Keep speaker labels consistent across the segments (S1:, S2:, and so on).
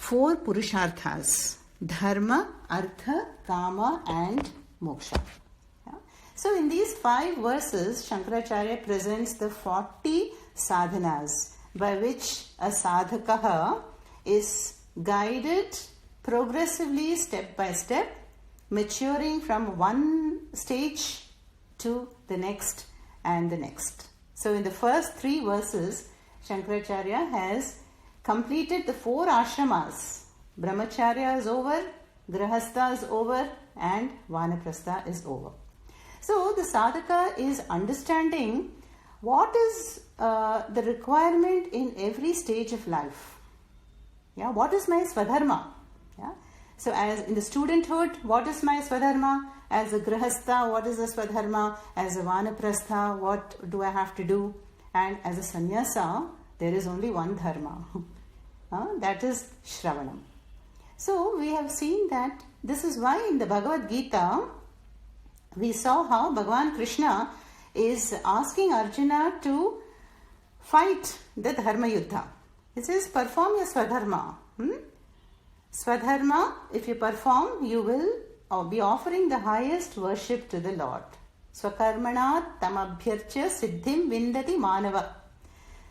S1: four purusharthas: dharma, artha, kama and moksha. Yeah? So in these 5 verses, Shankaracharya presents the 40 sadhanas by which a sadhaka is guided progressively, step by step, maturing from one stage to the next and the next. So in the first 3 verses, Shankaracharya has completed the 4 ashramas. Brahmacharya is over, Grihastha is over, and Vaanaprastha is over. So the sadhaka is understanding what is the requirement in every stage of life. Yeah, what is my svadharma? Yeah. So as in the studenthood, what is my svadharma? As a grihastha, what is the svadharma? As a Vaanaprastha, what do I have to do? And as a sannyasa, there is only one dharma. That is Sravanam. So we have seen that this is why in the Bhagavad Gita, we saw how Bhagavan Krishna is asking Arjuna to fight the dharma yuddha. It says, perform your svadharma. Swadharma, if you perform, you will be offering the highest worship to the Lord. Swakarmana tamabhyarcha siddhim vindati manava.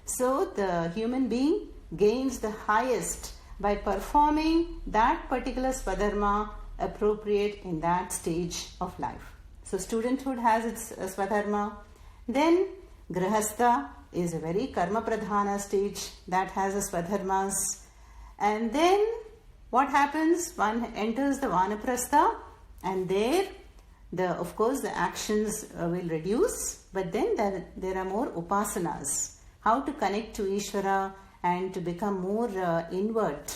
S1: So the human being gains the highest by performing that particular swadharma appropriate in that stage of life. So studenthood has its swadharma. Then grihastha is a very karma pradhana stage that has a swadharmas. And then what happens? One enters the Vaanaprastha, and there, of course, the actions will reduce, but then there are more upasanas. How to connect to Ishvara and to become more inward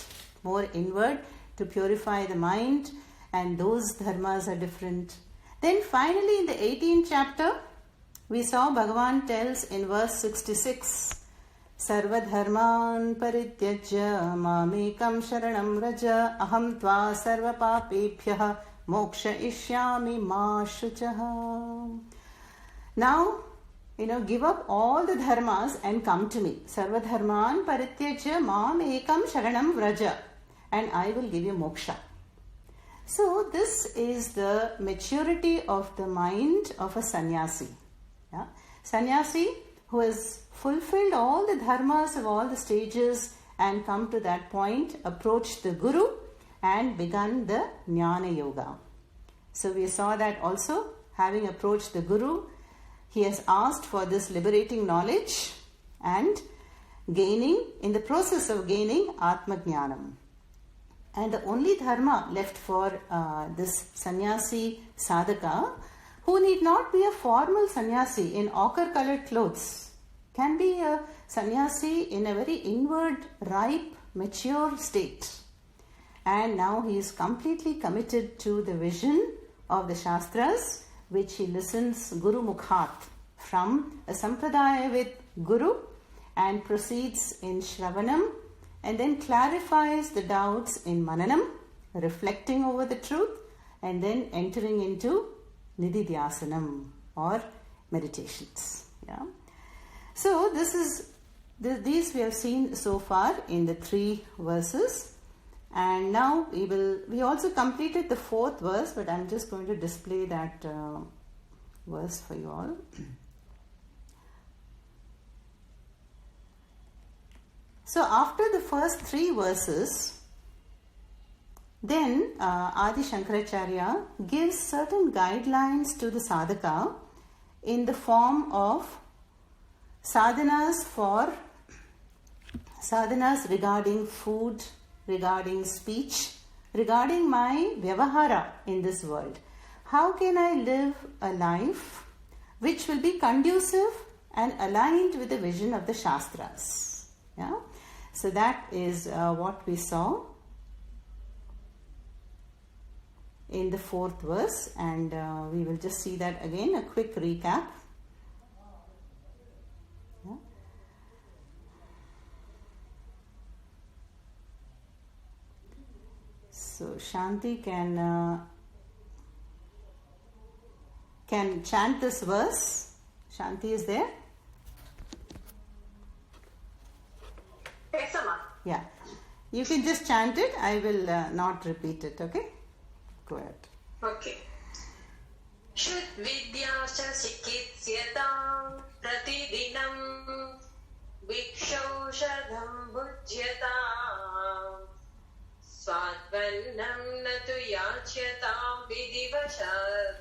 S1: to purify the mind, and those dharmas are different. Then finally, in the 18th chapter, we saw Bhagavan tells in verse 66, Sarvadharman parityajya mamekam sharanam raja aham tva sarva papebhyah moksha ishyami ma shuchaha. Now, give up all the dharmas and come to me. Sarvadharman parityajya mamekam sharanam raja, and I will give you moksha. So this is the maturity of the mind of a sannyasi. Yeah? Sannyasi who has fulfilled all the dharmas of all the stages and come to that point, approached the Guru and begun the Jnana Yoga. So we saw that also, having approached the Guru, he has asked for this liberating knowledge and in the process of gaining Atma Jnanam. And the only dharma left for this sannyasi sadhaka, who need not be a formal sannyasi in ochre-colored clothes, can be a sannyasi in a very inward, ripe, mature state. And now he is completely committed to the vision of the Shastras, which he listens Guru Mukhat from a sampradaya with Guru, and proceeds in Sravanam, and then clarifies the doubts in Mananam, reflecting over the truth, and then entering into Ndidhyaasanam or meditations. Yeah. So these we have seen so far in the 3 verses, and now we also completed the 4th verse, but I'm just going to display that verse for you all. So after the first 3 verses, then Adi Shankaracharya gives certain guidelines to the sadhaka in the form of sadhanas regarding food, regarding speech, regarding my vyavahara in this world. How can I live a life which will be conducive and aligned with the vision of the Shastras? Yeah? So that is what we saw in the 4th verse, and we will just see that again, a quick recap. Yeah. So Shanti can chant this verse. Shanti is there?
S2: Yes, Amma.
S1: Yeah. You can just chant it. I will not repeat it. Okay? Go ahead.
S2: Okay. Shudvidyascha sikitsyataṁ pratidinam vikshaushadham bhujyataṁ svadharmas natu yachyatam vidivashat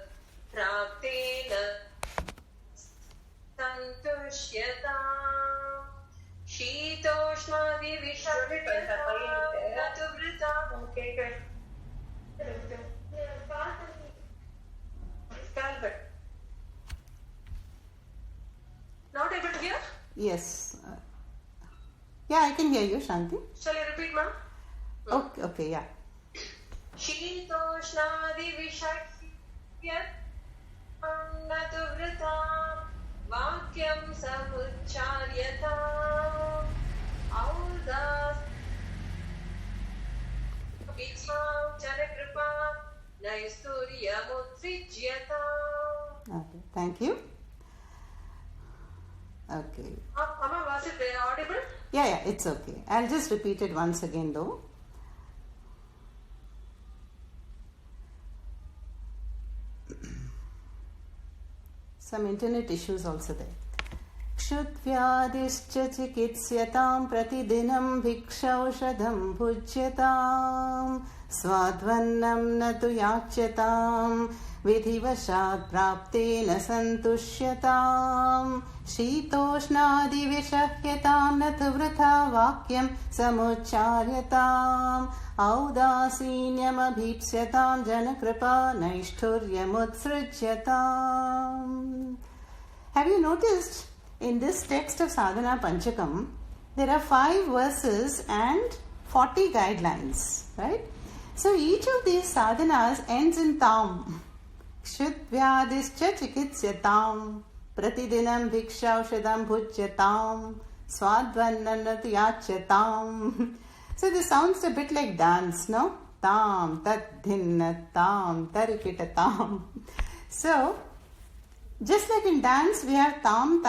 S2: praptena santushyatam shitoshmadi vishakyatam natu vritam. Okay, good. Not able to hear?
S1: Yes. Yeah, I can hear you, Shanti.
S2: Shall I repeat, ma'am?
S1: Okay, yeah.
S2: Shitoshnadi vishakyat natu vritam vakyam samucharyatam audas vicham charakripam naisturiyamutsrijyatam.
S1: Okay, thank you. Okay.
S2: Amma, was it audible?
S1: Yeah, it's okay. I'll just repeat it once again though. Some internet issues also there. Kshudvyadischa chikitsyataṁ pratidinam bhikshaushadham bhujyatam svadharmas natu yachyatam vidhivashat praptena santushyatam shitoshnadi vishahyatam natu vritha vakyam samucharyatam audasinyam abhipsyatam janakripa naishthuryamutsrijyatam. Have you noticed in this text of Sadhana Panchakam, there are 5 verses and 40 guidelines, right? So each of these sadhanas ends in tam. Kshudvyadischa chikitsyataṁ pratidinam bhikshaushadam bhujyatam svadharmas natu yachyatam. So this sounds a bit like dance, no? Tam, tat, dhinna, tam, tarikita, tam. So, just like in dance, we have tam,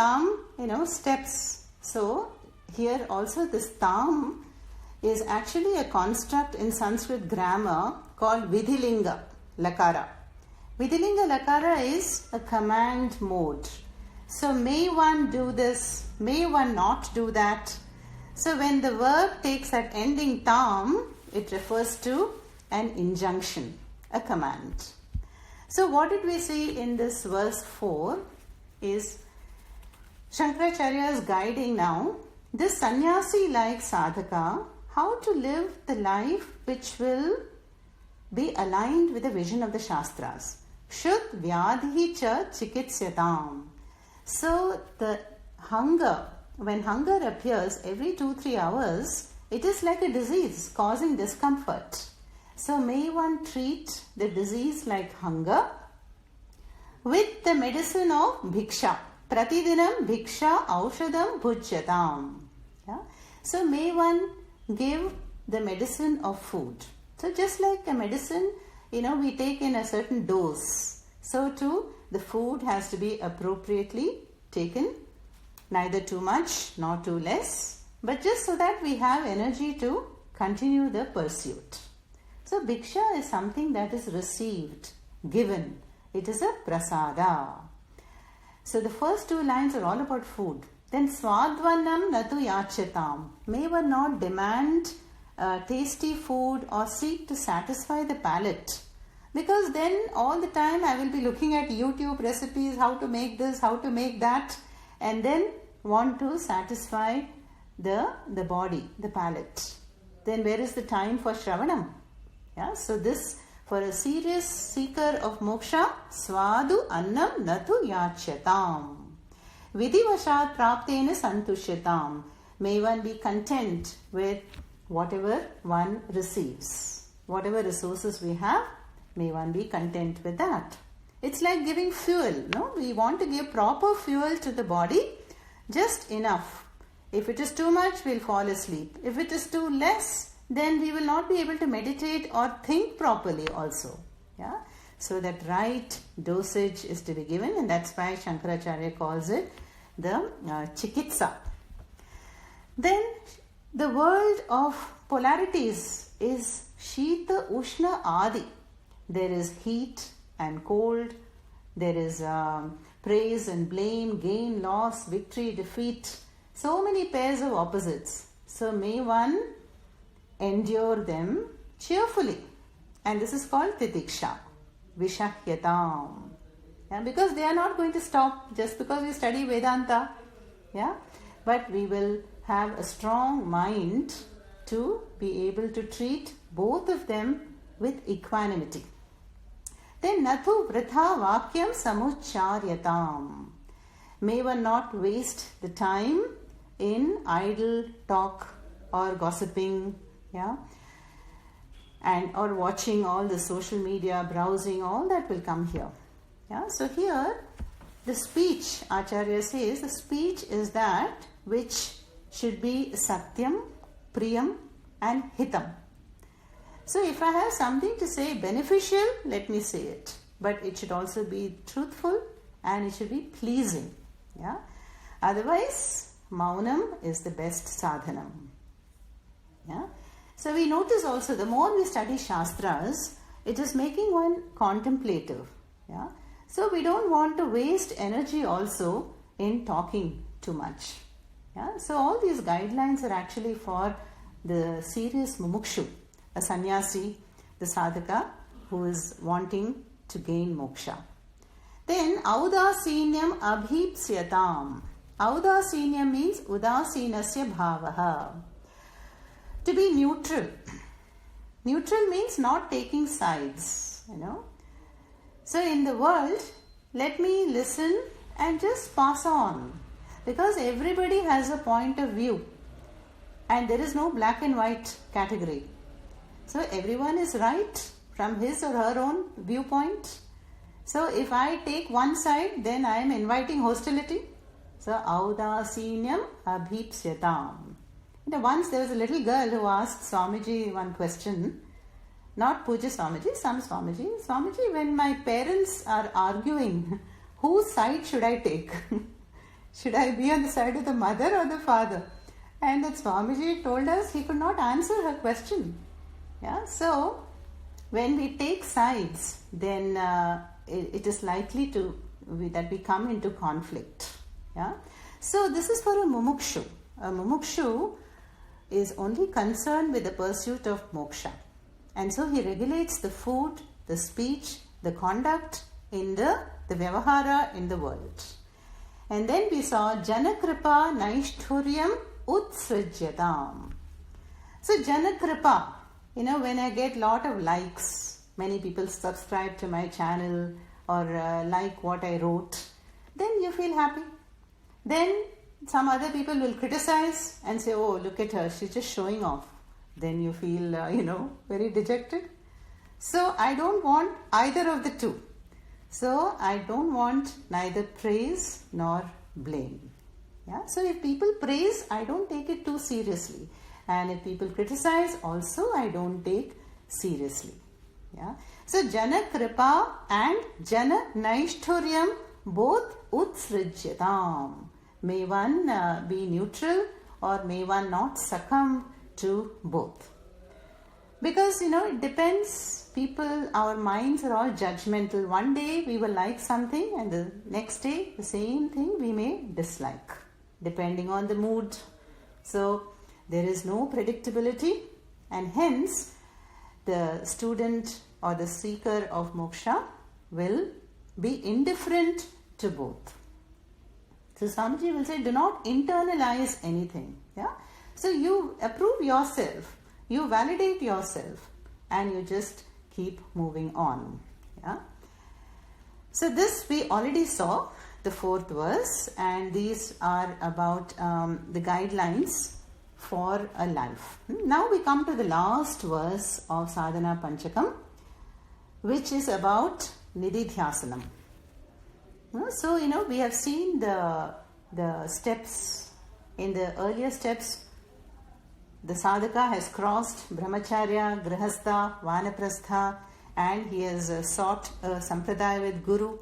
S1: steps. So, here also this tam is actually a construct in Sanskrit grammar called vidhilinga lakara. Vidhilinga lakara is a command mode. So, may one do this, may one not do that. So, when the verb takes that ending tam, it refers to an injunction, a command. So what did we see in this verse 4 is Shankaracharya is guiding now this sannyasi like sadhaka how to live the life which will be aligned with the vision of the Shastras. Shud vyadhi cha chikitsatam. So the hunger, when hunger appears every 2-3 hours, it is like a disease causing discomfort. So may one treat the disease like hunger with the medicine of bhiksha. Pratidinam bhiksha aushadam bhujyatam. Yeah? So may one give the medicine of food. So just like a medicine, we take in a certain dose. So too, the food has to be appropriately taken, neither too much nor too less, but just so that we have energy to continue the pursuit. So bhiksha is something that is received, given. It is a prasada. So the first 2 lines are all about food. Then svadharmas natu yachyatam. May one not demand tasty food or seek to satisfy the palate. Because then all the time I will be looking at YouTube recipes, how to make this, how to make that, and then want to satisfy the body, the palate. Then where is the time for Sravanam? Yeah, so this, for a serious seeker of moksha, svadu annam natu yachyatam. Vidivashat praptena santushyatam. May one be content with whatever one receives. Whatever resources we have, may one be content with that. It's like giving fuel, no? We want to give proper fuel to the body, just enough. If it is too much, we'll fall asleep. If it is too less, then we will not be able to meditate or think properly also. Yeah? So that right dosage is to be given, and that's why Shankaracharya calls it the chikitsa. Then the world of polarities is Shita, Ushna, Adi. There is heat and cold. There is praise and blame, gain, loss, victory, defeat. So many pairs of opposites. So may one endure them cheerfully. And this is called titiksha, vishahyatam. Yeah, because they are not going to stop just because we study Vedanta. Yeah, but we will have a strong mind to be able to treat both of them with equanimity. Then nathu vritha vakyam samucharyatam. May one not waste the time in idle talk or gossiping, yeah, and or watching all the social media, browsing, all that will come here. Yeah, so here the speech, Acharya says, the speech is that which should be satyam, priyam and hitam. So if I have something to say beneficial, let me say it. But it should also be truthful and it should be pleasing. Yeah. Otherwise, maunam is the best sadhanam. Yeah. So we notice also the more we study Shastras, it is making one contemplative. Yeah. So we don't want to waste energy also in talking too much. Yeah. So all these guidelines are actually for the serious mumukshu, a sannyasi, the sadhaka who is wanting to gain moksha. Then audasinyam abhipsyatam. Audasinyam means udasinasya bhavaha. To be neutral. Neutral means not taking sides, you know. So in the world, let me listen and just pass on. Because everybody has a point of view. And there is no black and white category. So everyone is right from his or her own viewpoint. So if I take one side, then I am inviting hostility. So audasinyam abhipsyatam. You know, once there was a little girl who asked Swamiji one question. Not Puja Swamiji, some Swamiji. Swamiji, when my parents are arguing, whose side should I take? Should I be on the side of the mother or the father? And that Swamiji told us he could not answer her question. Yeah, so when we take sides, then it is likely that we come into conflict. Yeah, so this is for a mumukshu. A mumukshu is only concerned with the pursuit of moksha. And so he regulates the food, the speech, the conduct in the vyavahara in the world. And then we saw Janakripa Naishturyam Utsrijyatam. So Janakripa, you know, when I get lot of likes, many people subscribe to my channel or like what I wrote, then you feel happy. Then some other people will criticize and say, oh, look at her, she's just showing off. Then you feel, very dejected. So I don't want either of the two. So I don't want neither praise nor blame. Yeah. So if people praise, I don't take it too seriously. And if people criticize, also I don't take seriously. Yeah. So Jana Kripa and Jana Naishturyam both utsrijyatam. May one be neutral or may one not succumb to both. Because, it depends. People, our minds are all judgmental. One day we will like something and the next day the same thing we may dislike, depending on the mood. So there is no predictability and hence the student or the seeker of moksha will be indifferent to both. So Swamiji will say, do not internalize anything. Yeah. So you approve yourself, you validate yourself, and you just keep moving on. Yeah. So this we already saw, the fourth verse, and these are about the guidelines for a life. Now we come to the last verse of Sadhana Panchakam, which is about Ndidhyaasanam. So, we have seen the steps. In the earlier steps, the sadhaka has crossed Brahmacharya, Grihastha, Vaanaprastha, and he has sought a sampradaya with Guru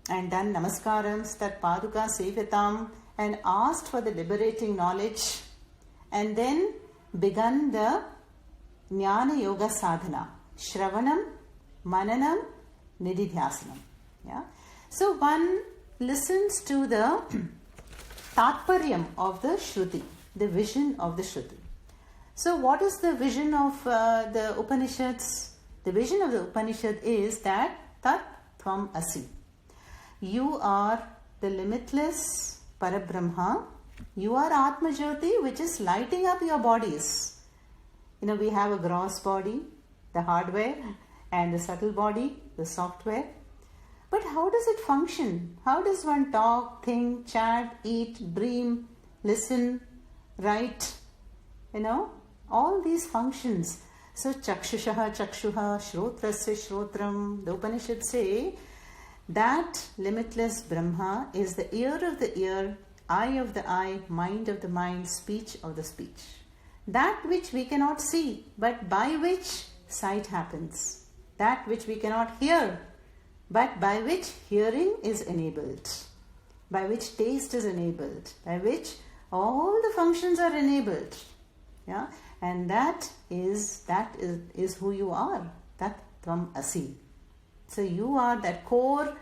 S1: and done namaskarams, that paduka sevyatam, and asked for the liberating knowledge. And then begun the Jnana Yoga sadhana. Sravanam, Mananam, Ndidhyaasanam. Yeah? So one listens to the tatparyam of the Shruti, the vision of the Shruti. So what is the vision of the Upanishads? The vision of the Upanishad is that Tat Tvam Asi. You are the limitless Parabrahma. You are Atma Jyoti, which is lighting up your bodies. You know, we have a gross body, the hardware, and the subtle body, the software. But how does it function? How does one talk, think, chat, eat, dream, listen, write? You know, all these functions. So, chakshushaha chakshuha, shrotrasya shrotram. The Upanishads say that limitless Brahma is the ear of the ear, eye of the eye, mind of the mind, speech of the speech. That which we cannot see, but by which sight happens. That which we cannot hear, but by which hearing is enabled. By which taste is enabled. By which all the functions are enabled. Yeah? And that is who you are. Tat Tvam Asi. So you are that core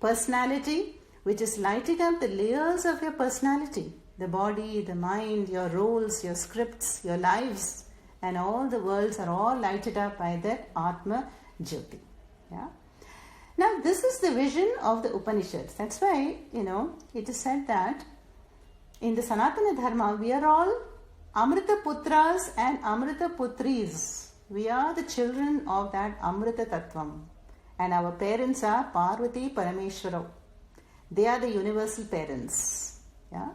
S1: personality which is lighting up the layers of your personality. The body, the mind, your roles, your scripts, your lives, and all the worlds are all lighted up by that Atma Jyoti. Yeah? Now this is the vision of the Upanishads. That's why, it is said that in the Sanatana Dharma we are all Amrita Putras and Amrita Putris. We are the children of that Amrita Tattvam. And our parents are Parvati Parameshwara. They are the universal parents. Yeah?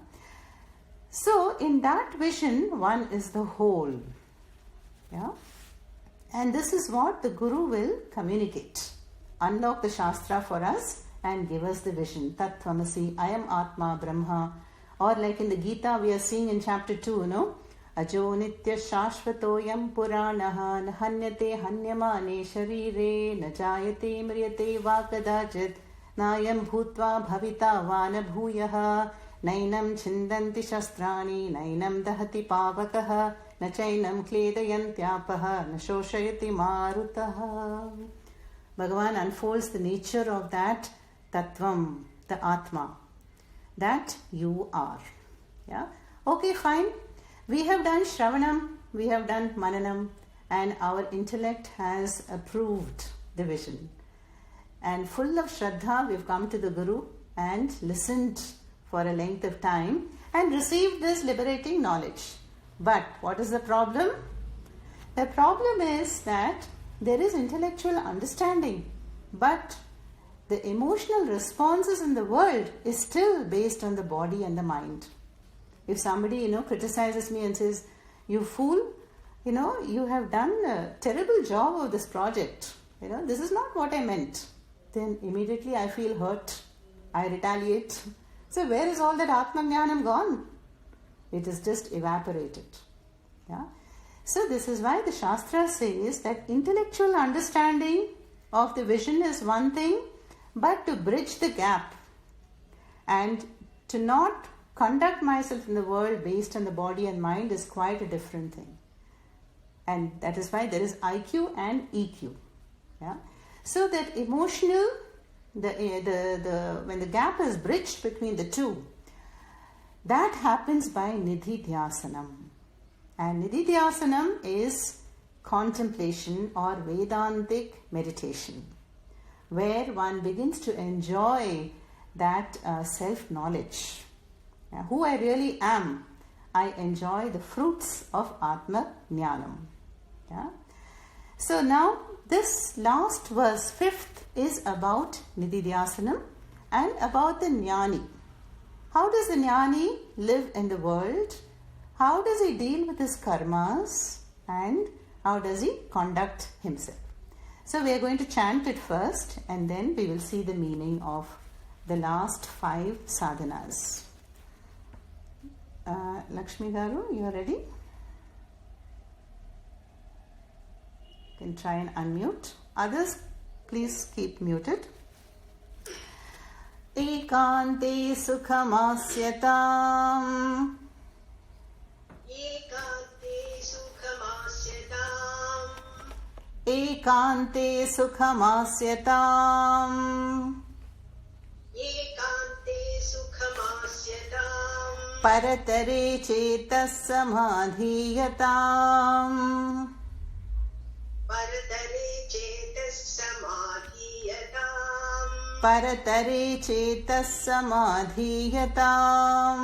S1: So, in that vision, one is the whole. Yeah? And this is what the Guru will communicate. Unlock the Shastra for us and give us the vision. Tat Tvamasi, I am Atma, Brahma. Or like in the Gita, we are seeing in chapter 2, Ajo nitya shashvatoyam puranaha nahanyate hanyamane sharire najayate mriyate vakadajit nayam bhutva bhavita vana bhuyaha nainam chindanti shastrani nainam dahati pavakaha nachainam kledayantyaapaha nashoshayati marutaha. Bhagavan unfolds the nature of that tattvam, the Atma, that you are. Yeah? Okay, fine. We have done Sravanam, we have done Mananam, and our intellect has approved the vision. And full of Shraddha, we've come to the Guru and listened for a length of time and received this liberating knowledge. But what is the problem? The problem is that there is intellectual understanding, but the emotional responses in the world is still based on the body and the mind. If somebody, criticizes me and says, you fool, you have done a terrible job of this project. This is not what I meant. Then immediately I feel hurt. I retaliate. So where is all that Atma Jnanam gone? It is just evaporated. Yeah. So this is why the Shastra says that intellectual understanding of the vision is one thing, but to bridge the gap and to not conduct myself in the world based on the body and mind is quite a different thing. And that is why there is IQ and EQ. Yeah? So that emotional, when the gap is bridged between the two, that happens by Ndidhyaasanam. And Ndidhyaasanam is contemplation or Vedantic meditation, where one begins to enjoy that self-knowledge. Who I really am, I enjoy the fruits of Atma Jnanam. Yeah? So now this last verse, 5th, is about Ndidhyaasanam and about the Jnani. How does the Jnani live in the world? How does he deal with his karmas? And how does he conduct himself? So we are going to chant it first and then we will see the meaning of the last 5 sadhanas. Lakshmi Garu, you are ready? You can try and unmute. Others, please keep muted. Ekante sukhamasyatam.
S2: Ekante
S1: Ekante sukhamasyatam.
S2: Ekante sukhamasyatam.
S1: Paratare chetas samadhiyatam.
S2: Paratare chetas samadhiyatam.
S1: Paratare chetas samadhiyatam.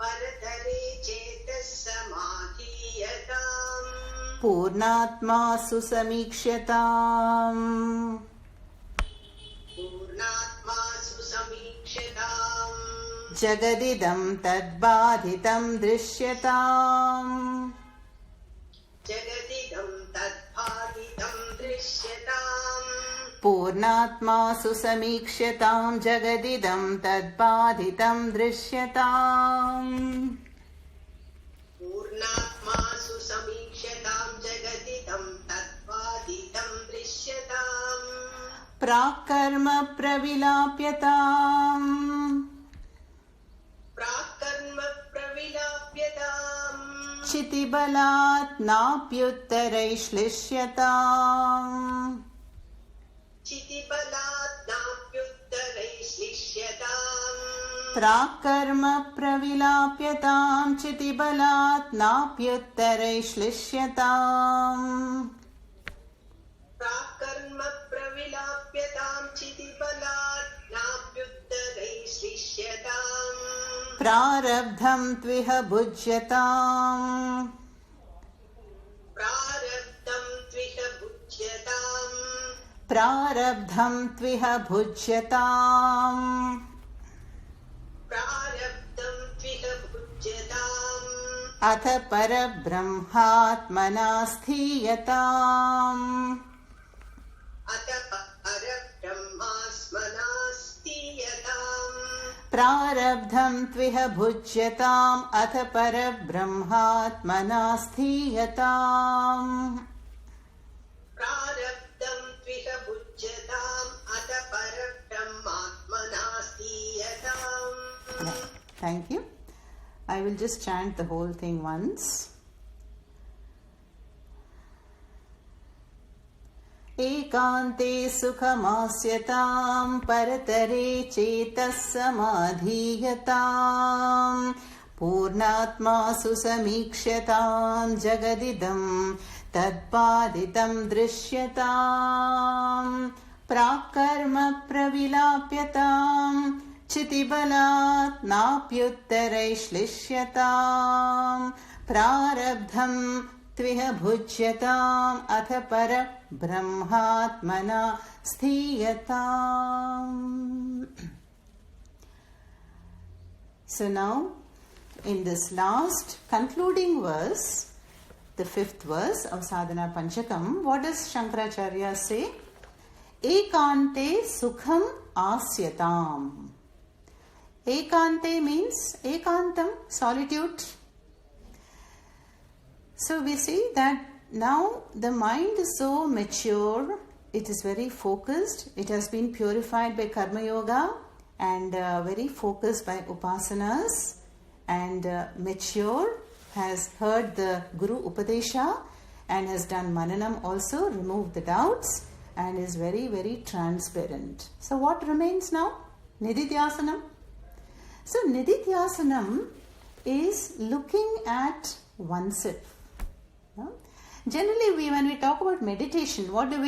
S2: Paratare chetas samadhiyatam.
S1: Purnatma susamikshyatam.
S2: Purnatma susamikshyatam.
S1: Jagadidam tadbadhitam drisyatam.
S2: Jagadidam tadbhaditam drisyatam.
S1: Purnatma susamikshyatam. Jagadidam tadbadhitam drisyatam.
S2: Purnatma susamikshyatam. Jagadidam tadbhaditam drisyatam.
S1: Prakarma pravilapyatam.
S2: Prakarma pravilapyatam.
S1: Chitibalat napyuttaraishlishyataam.
S2: Chitibalat napyuttaraishlishyataam.
S1: Prakarma pravilapyatam. Chitibalat napyuttaraishlishyataam.
S2: Prakarma pravilapyatam. Chitibalat napyuttaraishlishyataam.
S1: Prarabdham tviha bhujyatam.
S2: Prarabdham tviha bhujyatam.
S1: Prarabdham tviha bhujyatam.
S2: Prarabdham tviha bhujyatam.
S1: Atha parabrahmatmana sthiyatam.
S2: Atha parabrahmasmanasthiyatam.
S1: Prarabdham tviha bhujyatam. Atha parabrahmatmana sthiyatam.
S2: Prarabdham tviha bhujyatam. Atha parabrahmatmanasthiyatam.
S1: Thank you. I will just chant the whole thing once. Ekante sukhamasyatam. Paratare chetas samadhiyatam. Purnatma susamikshyatam. Jagadidam tadpaditam drisyatam. Prakarma pravilapyatam. Chitibalat napyuttaraishlishyataam. Prarabdham tviha bhujyatam. Atha para brahmatmana sthiyatam. So now, in this last concluding verse, the 5th verse of Sadhana Panchakam, what does Shankaracharya say? Ekante sukham asyatam. Ekante means ekantam, solitude. So we see that now the mind is so mature, it is very focused, it has been purified by karma yoga and very focused by upasanas, and mature, has heard the guru upadesha and has done mananam also, removed the doubts, and is very, very transparent. So what remains now? Ndidhyaasanam. So Ndidhyaasanam is looking at oneself. Yeah? Generally, when we talk about meditation, what do?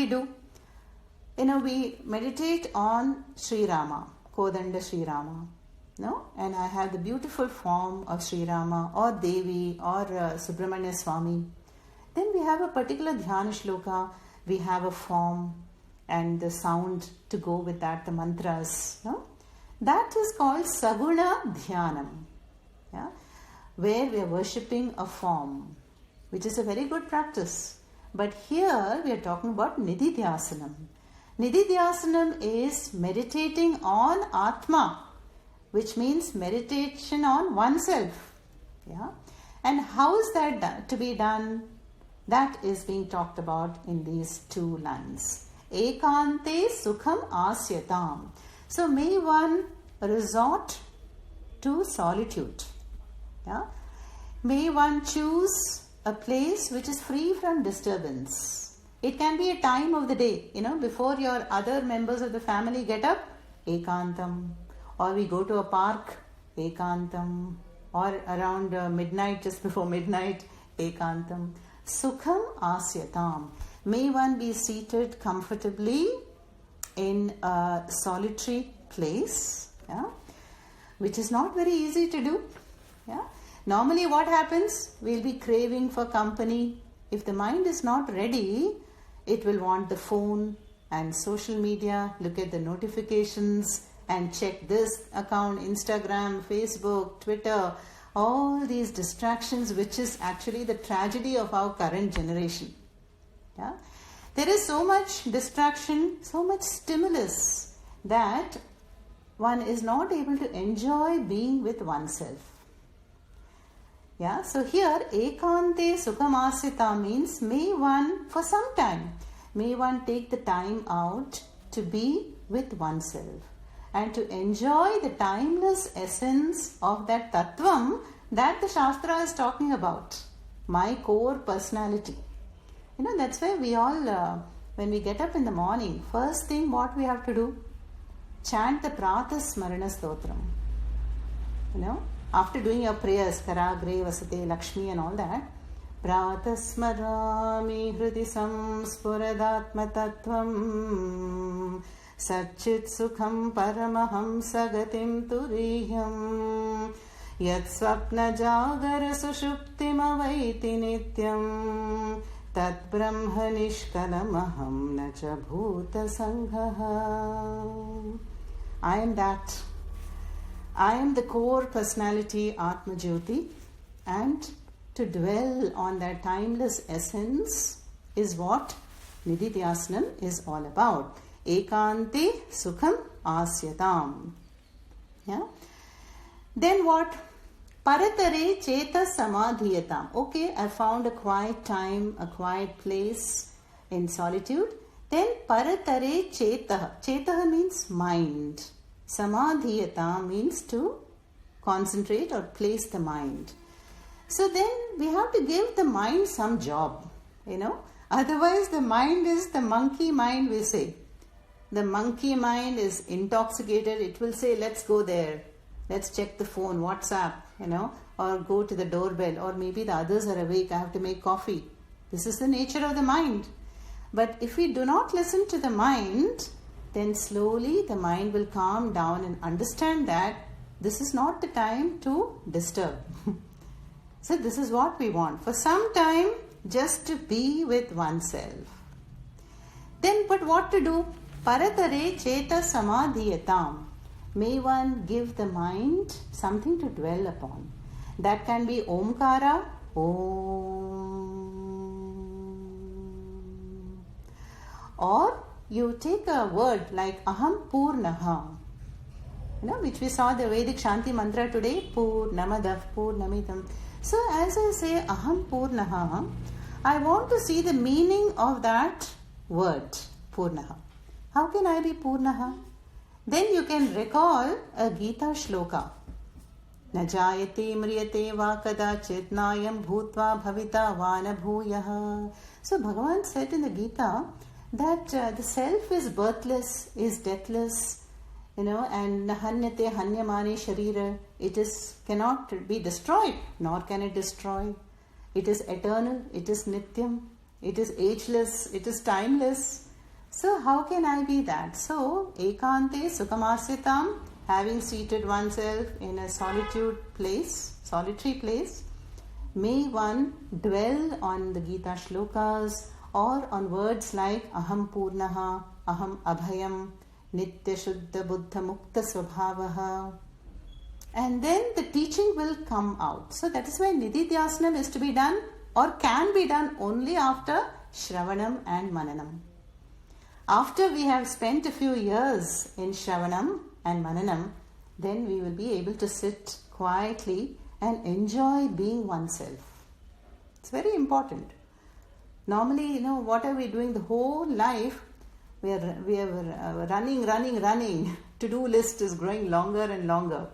S1: We meditate on Sri Rama, Kodanda Sri Rama. No? And I have the beautiful form of Sri Rama or Devi or Subramanya Swami. Then we have a particular dhyana shloka, we have a form and the sound to go with that, the mantras. No? That is called Saguna Dhyanam, yeah? Where we are worshipping a form, which is a very good practice. But here we are talking about Ndidhyaasanam. Ndidhyaasanam is meditating on Atma, which means meditation on oneself. Yeah? And how is that to be done? That is being talked about in these 2 lines. Ekante sukham asyatam. So may one resort to solitude. Yeah? May one choose a place which is free from disturbance. It can be a time of the day, before your other members of the family get up, ekantam. Or we go to a park, ekantam. Or around midnight, just before midnight, ekantam. Sukham asyatam. May one be seated comfortably in a solitary place, which is not very easy to do. Normally what happens? We'll be craving for company. If the mind is not ready, it will want the phone and social media, look at the notifications and check this account, Instagram, Facebook, Twitter, all these distractions, which is actually the tragedy of our current generation. There is so much distraction, so much stimulus that one is not able to enjoy being with oneself. So here, ekante sukhamasita means may one, for some time, may one take the time out to be with oneself and to enjoy the timeless essence of that tattvam that the Shastra is talking about, my core personality. That's why we all, when we get up in the morning, first thing what we have to do, chant the Pratha Smarana Stotram. After doing your prayers, Karagre, Vasate, Lakshmi and all that, Pratha Smarami Hridi Samspuradatma Tattvam Satchit Sukham Paramaham Sagatim Turiham Yat Swapna Jagara Sushuptim Avaiti Nityam Tat Brahma Nishkalamaham Nacha Bhuta Sanghaha. I am that. I am the core personality Atma Jyoti, and to dwell on that timeless essence is what Ndidhyaasanam is all about. Ekante Sukham Asyatam. Then what? Paratare Cheta Samadhiyatam. Okay, I found a quiet time, a quiet place in solitude. Then Paratare Chetaha. Chetaha means mind. Samadhiyata means to concentrate or place the mind. So then we have to give the mind some job, Otherwise the mind is the monkey mind, we say. The monkey mind is intoxicated. It will say, let's go there. Let's check the phone, WhatsApp, or go to the doorbell. Or maybe the others are awake. I have to make coffee. This is the nature of the mind. But if we do not listen to the mind, then slowly the mind will calm down and understand that this is not the time to disturb. So this is what we want. For some time, just to be with oneself. Then, but what to do? Paratare cheta samadhiyatam. May one give the mind something to dwell upon. That can be Omkara, Om. Or you take a word like Aham Purnaha, which we saw the Vedic Shanti mantra today, Purnamadav Purnamidam. So as I say Aham Purnaha, I want to see the meaning of that word, Purnaha. How can I be Purnaha? Then you can recall a Gita shloka. Najayate mriyate va kadachit nayam bhutva bhavita vanabhuyaha. So Bhagavan said in the Gita that the self is birthless, is deathless, and nahanyate hanyamane sharira. It cannot be destroyed, nor can it destroy. It is eternal, it is nityam, it is ageless, it is timeless. So how can I be that? So ekante sukhamasitam, having seated oneself in a solitary place, may one dwell on the Gita shlokas or on words like Aham Purnaha, Aham Abhayam, Nitya Shuddha Buddha Mukta Swabhavaha. And then the teaching will come out. So that is why Ndidhyaasanam is to be done or can be done only after Sravanam and Mananam. After we have spent a few years in Sravanam and Mananam, then we will be able to sit quietly and enjoy being oneself. It's very important. Normally, what are we doing the whole life? We are running. To-do list is growing longer and longer.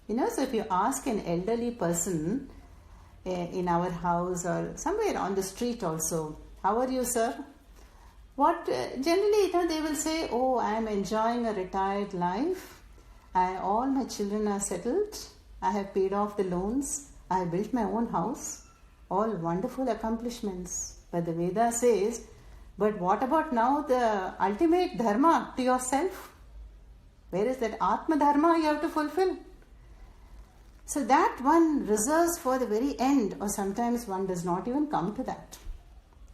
S1: So if you ask an elderly person in our house or somewhere on the street also. How are you, sir? What generally, they will say, oh, I am enjoying a retired life. All my children are settled. I have paid off the loans. I have built my own house. All wonderful accomplishments. But the Veda says, but what about now the ultimate dharma to yourself? Where is that Atma dharma you have to fulfill? So that one reserves for the very end, or sometimes one does not even come to that.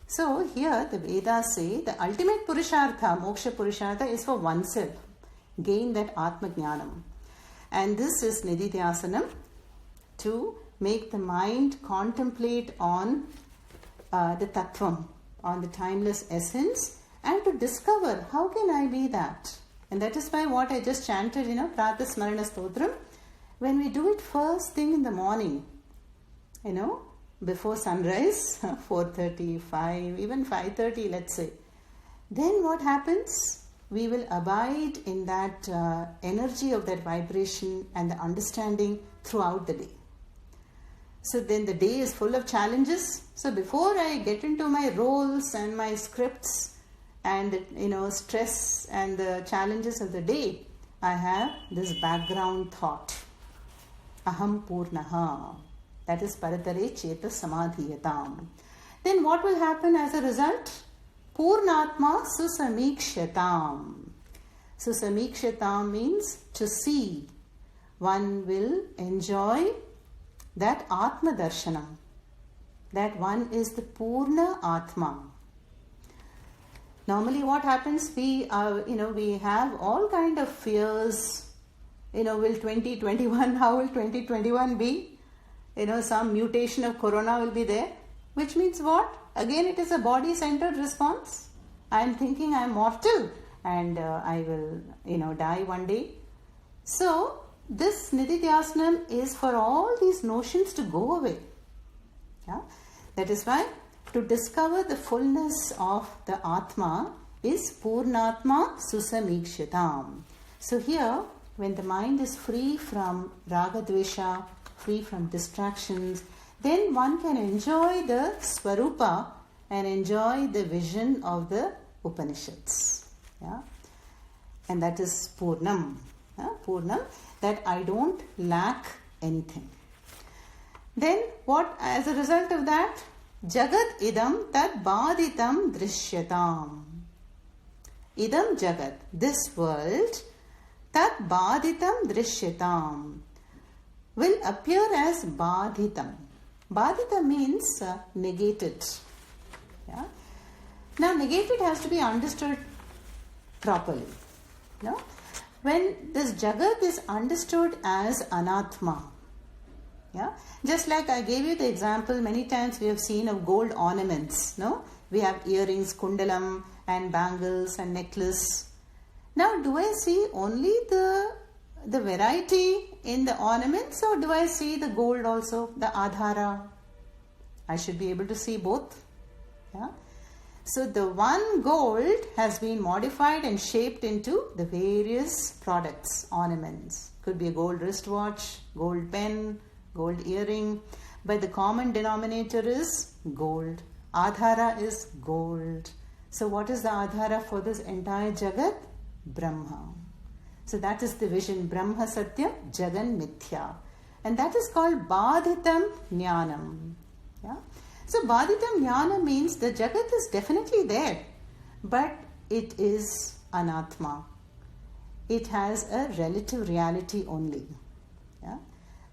S1: So here the Vedas say the ultimate Purushartha, Moksha Purushartha, is for oneself. Gain that Atma Jnanam. And this is Ndidhyaasanam, to make the mind contemplate on the Tattvam, on the timeless essence, and to discover how can I be that. And that is why what I just chanted, Pratha Smarana Stotram, when we do it first thing in the morning, before sunrise, 4:30, 5, even 5:30, let's say, then what happens? We will abide in that energy of that vibration and the understanding throughout the day. So then the day is full of challenges. So before I get into my roles and my scripts and stress and the challenges of the day, I have this background thought. Aham Purnaha. That is Paratare Cheta Samadhiyatam. Then what will happen as a result? Purnatma Susamikshatam. Susamikshatam means to see. One will enjoy that Atma darshanam. That one is the Purna Atma. Normally what happens, we have all kind of fears. Will 2021, how will 2021 be? Some mutation of corona will be there. Which means what? Again, it is a body-centered response. I am thinking I am mortal and I will, die one day. So, this Ndidhyaasanam is for all these notions to go away. Yeah? That is why to discover the fullness of the Atma is Purnatma Susamikshatam. So here, when the mind is free from Raga Dvesha, free from distractions, then one can enjoy the Swarupa and enjoy the vision of the Upanishads. Yeah? And that is Purnam. Yeah? Purnam, that I don't lack anything. Then what, as a result of that, Jagat idam tad baditam drishyatam. Idam jagat, this world, tad baditam drishyatam, will appear as badhitam. Badhita means negated. Yeah? Now negated has to be understood properly. No? When this Jagat is understood as anatma, yeah? Just like I gave you the example, many times we have seen of gold ornaments. No? We have earrings, kundalam and bangles and necklace. Now do I see only the variety in the ornaments, or do I see the gold also, the adhara? I should be able to see both. Yeah? So the one gold has been modified and shaped into the various products, ornaments. Could be a gold wristwatch, gold pen, gold earring, but the common denominator is gold. Adhara is gold. So what is the adhara for this entire Jagat? Brahma. So that is the vision, Brahma Satya Jagan Mithya. And that is called Badhitam Jnanam. Yeah? So Badhitam Jnana means the Jagat is definitely there, but it is anatma. It has a relative reality only. Yeah?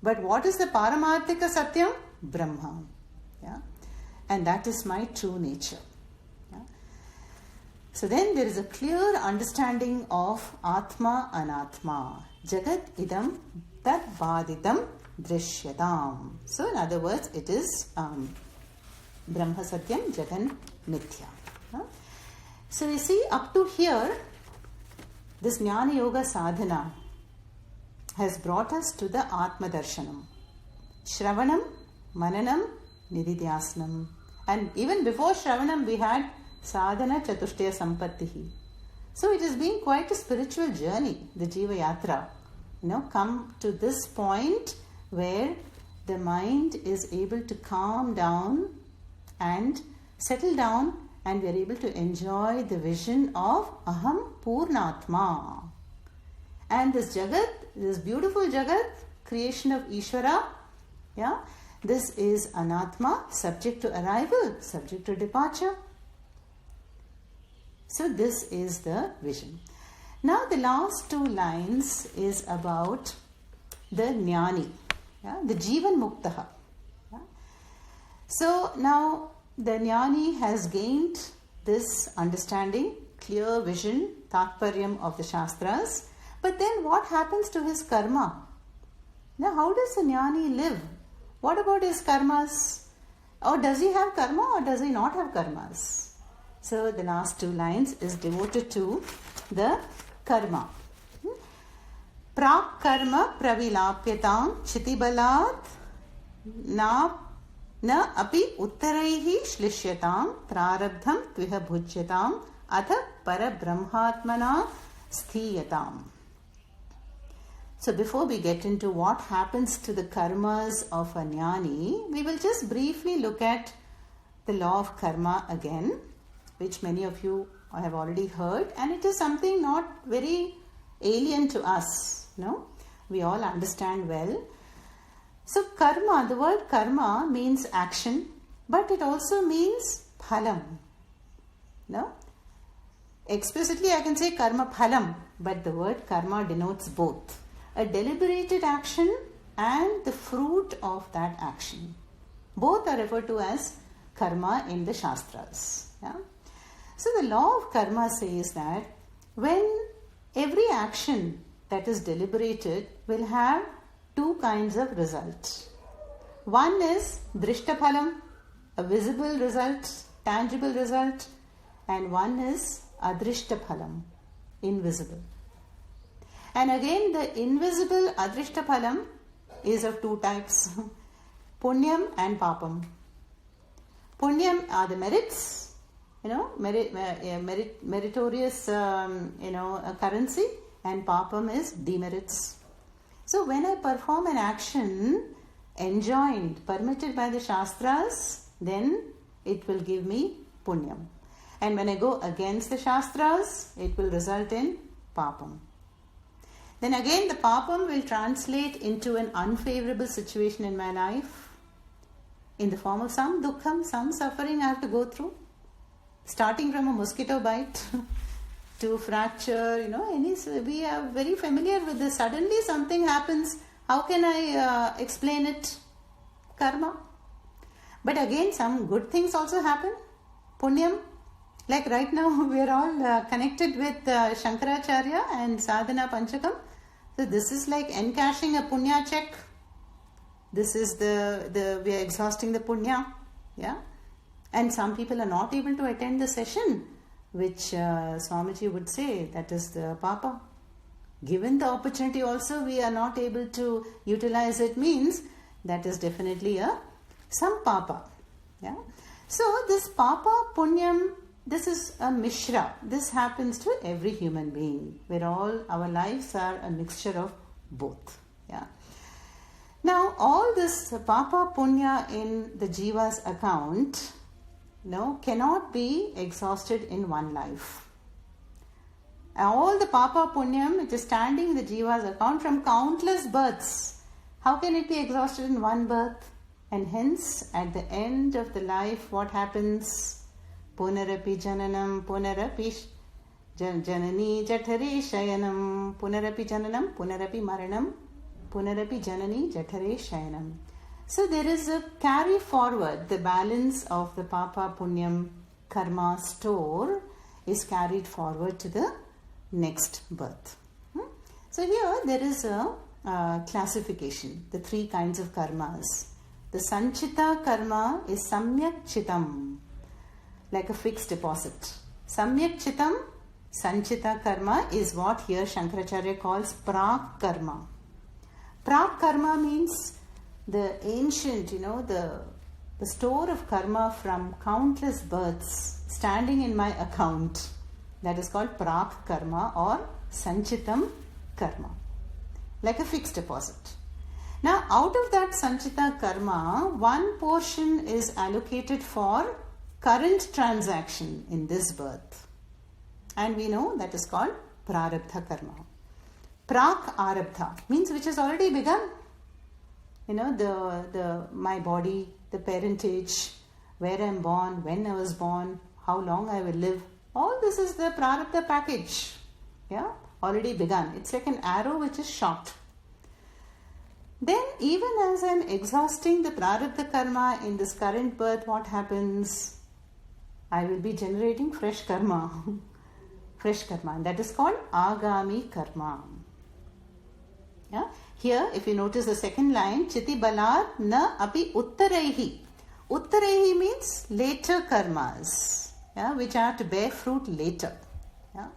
S1: But what is the Paramarthika Satyam? Brahma. Yeah? And that is my true nature. So then there is a clear understanding of Atma Anatma. Jagat idam tad baditam drishyatam. So in other words, it is Brahma Satyam Jagan Mithya. So you see, up to here, this Jnana Yoga sadhana has brought us to the Atma darshanam. Sravanam, Mananam, Ndidhyaasanam. And even before Sravanam, we had Sadhana Chatushtaya Sampattihi. So it has been quite a spiritual journey, the Jiva Yatra. Come to this point where the mind is able to calm down and settle down, and we are able to enjoy the vision of Aham Purnatma. And this Jagat, this beautiful Jagat, creation of Ishvara, this is Anatma, subject to arrival, subject to departure. So this is the vision. Now the last two lines is about the Jnani, the Jivan Muktaha. So now the Jnani has gained this understanding, clear vision, Tatparyam of the Shastras. But then what happens to his karma? Now how does the Jnani live? What about his karmas? Or does he have karma or does he not have karmas? So the last two lines is devoted to the karma. Prak karma pravilapyatam chitibalat na api uttaraihi shlishyatam prarabdham tviha bhujyatam atha parabrahmatmana sthiyatam. So before we get into what happens to the karmas of a Jnani, we will just briefly look at the law of karma again, which many of you have already heard, and it is something not very alien to us. We all understand well. So karma, the word karma means action, but it also means phalam. Explicitly I can say karma phalam, but the word karma denotes both a deliberated action and the fruit of that action. Both are referred to as karma in the Shastras. So the law of karma says that when every action that is deliberated will have two kinds of results. One is drishtaphalam, a visible result, tangible result, and one is adrishtaphalam, invisible. And again, the invisible adrishtaphalam is of two types, punyam and papam. Punyam are the merits, meritorious, currency, and papam is demerits. So when I perform an action enjoined, permitted by the Shastras, then it will give me punyam. And when I go against the Shastras, it will result in papam. Then again the papam will translate into an unfavorable situation in my life in the form of some dukkham, some suffering I have to go through, starting from a mosquito bite to fracture, we are very familiar with this. Suddenly something happens. How can I explain it? Karma. But again, some good things also happen. Punyam. Like right now, we are all connected with Shankaracharya and Sadhana Panchakam. So this is like encashing a punya check. This is we are exhausting the punya. And some people are not able to attend the session, which Swamiji would say that is the papa. Given the opportunity also we are not able to utilize it, means that is definitely some papa. So this papa punyam, this is a mishra. This happens to every human being, where all our lives are a mixture of both. Now all this papa punya in the jiva's account cannot be exhausted in one life. All the papa punyam, it is standing in the jiva's account from countless births. How can it be exhausted in one birth? And hence, at the end of the life, what happens? Punarapi jananam, punarapi janani jathare shayanam, punarapi jananam, punarapi maranam, punarapi janani jathare shayanam. So there is a carry forward. The balance of the papa punyam karma store is carried forward to the next birth. So here there is a classification, the three kinds of karmas. The sanchita karma is samyak chitam, like a fixed deposit. Samyak chitam, sanchita karma is what here Shankaracharya calls prak karma. Prak karma means the ancient, the store of karma from countless births standing in my account. That is called prak karma or sanchitam karma, like a fixed deposit. Now, out of that sanchita karma, one portion is allocated for current transaction in this birth. And we know that is called prarabdha karma. Prak arabdha means which has already begun. You know, the my body, the parentage, where I am born, when I was born, how long I will live. All this is the prarabdha package. Yeah, already begun. It's like an arrow which is shot. Then even as I am exhausting the prarabdha karma in this current birth, what happens? I will be generating fresh karma. Fresh karma. And that is called agami karma. Yeah? Here, if you notice the second line, Chiti balat na api uttaraihi. Uttaraihi means later karmas, yeah, which are to bear fruit later. Yeah?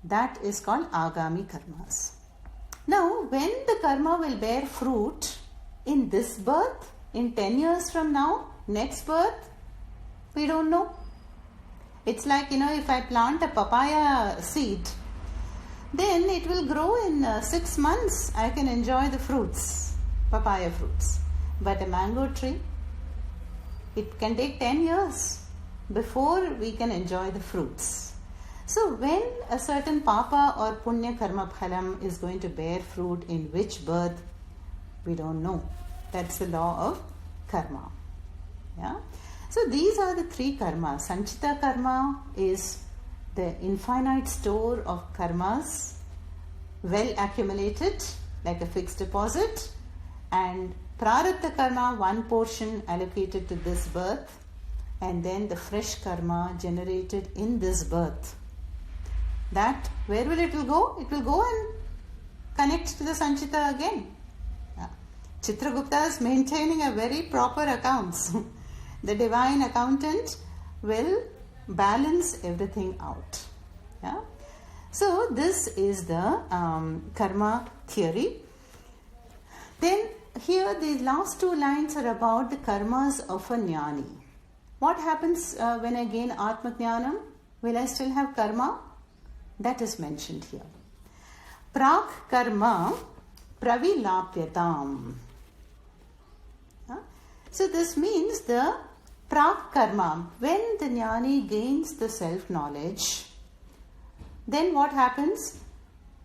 S1: That is called agami karmas. Now, when the karma will bear fruit in this birth, in 10 years from now, next birth, we don't know. It's like, you know, if I plant a papaya seed, then it will grow in 6 months. I can enjoy the fruits, papaya fruits. But a mango tree, it can take 10 years before we can enjoy the fruits. So when a certain papa or punya karma phalam is going to bear fruit in which birth, we don't know. That's the law of karma. Yeah. So these are the three karmas. Sanchita karma is the infinite store of karmas, well accumulated, like a fixed deposit, and prarabdha karma, one portion allocated to this birth, and then the fresh karma generated in this birth. That, where will it will go? It will go and connect to the sanchita again. Yeah. Chitragupta is maintaining a very proper accounts. The divine accountant will balance everything out. Yeah? So this is the karma theory. Then here the last two lines are about the karmas of a jnani. What happens when I gain Atma Jnanam? Will I still have karma? That is mentioned here. Prak karma pravilapyatam. Yeah? So this means the prak karma, when the jnani gains the self-knowledge, then what happens?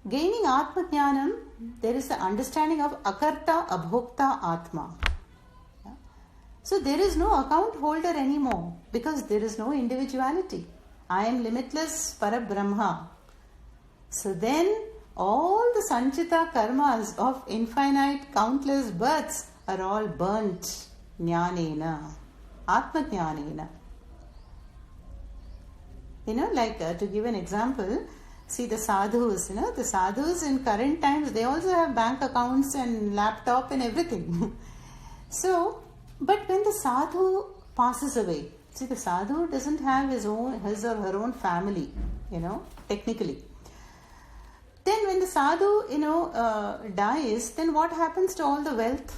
S1: Gaining Atma Jnanam, there is the understanding of akarta abhokta atma. Yeah? So there is no account holder anymore because there is no individuality. I am limitless Parabrahma. So then all the sanchita karmas of infinite countless births are all burnt jnanena, Atma Jnanena. You know, like to give an example, see the sadhus, you know, the sadhus in current times, they also have bank accounts and laptop and everything. So, but when the sadhu passes away, see the sadhu doesn't have his or her own family, you know, technically. Then when the sadhu, you know, dies, then what happens to all the wealth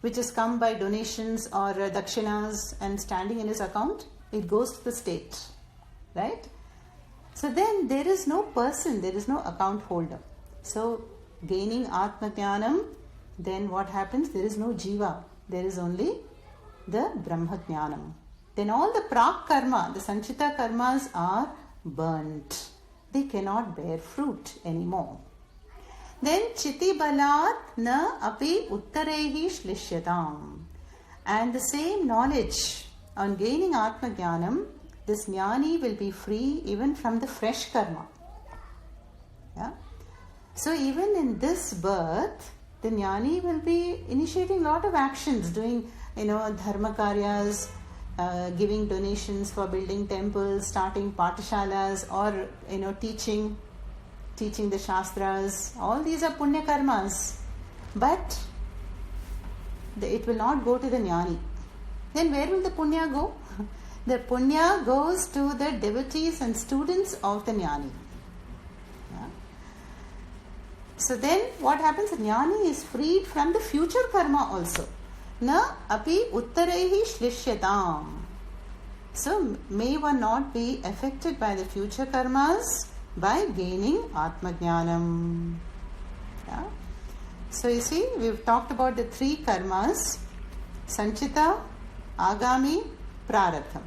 S1: which has come by donations or dakshinas and standing in his account? It goes to the state, right? So then there is no person, there is no account holder. So gaining Atma Jnanam, then what happens? There is no jiva, there is only the Brahma Jnanam. Then all the prak karma, the sanchita karmas are burnt. They cannot bear fruit anymore. Then chiti balat na api uttarehi shlishyatam. And the same knowledge on gaining Atma Jnanam, this jnani will be free even from the fresh karma. Yeah? So even in this birth, the jnani will be initiating a lot of actions, doing, you know, dharma karyas, giving donations for building temples, starting patashalas, or, you know, teaching the shastras. All these are punya karmas. But it will not go to the jnani. Then where will the punya go? The punya goes to the devotees and students of the jnani. Yeah. So then what happens? The jnani is freed from the future karma also. Na api uttarehi shlishyatam. So may one not be affected by the future karmas by gaining Atma Jnanam. Yeah. So you see, we've talked about the three karmas: sanchita, agami, prarabdham.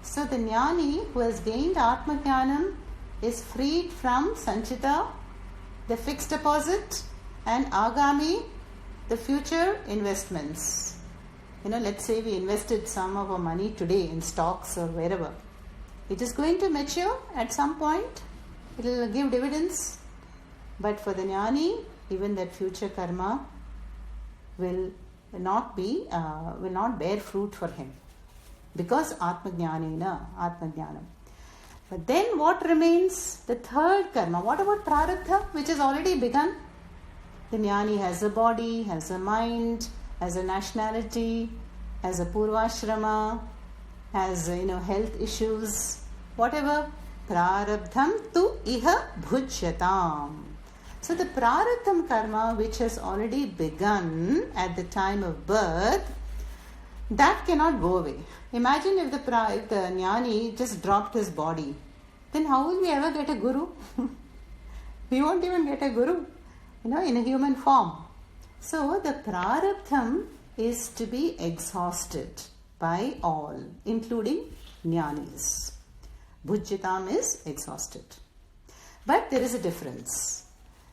S1: So the jnani who has gained Atma Jnanam is freed from sanchita, the fixed deposit, and agami, the future investments. Let's say we invested some of our money today in stocks or wherever. It is going to mature at some point. It will give dividends. But for the jnani, even that future karma will not bear fruit for him. Because Atma Jnanam. But then what remains? The third karma. What about prarabdha, which has already begun? The jnani has a body, has a mind, has a nationality, has a purvashrama, has health issues, whatever. Prarabdham tu iha bhujyatam. So the prarabdham karma, which has already begun at the time of birth, that cannot go away. Imagine if the jnani just dropped his body, then how will we ever get a guru? We won't even get a guru, in a human form. So the prarabdham is to be exhausted by all, including jnanis. Bhujyatam is exhausted. But there is a difference.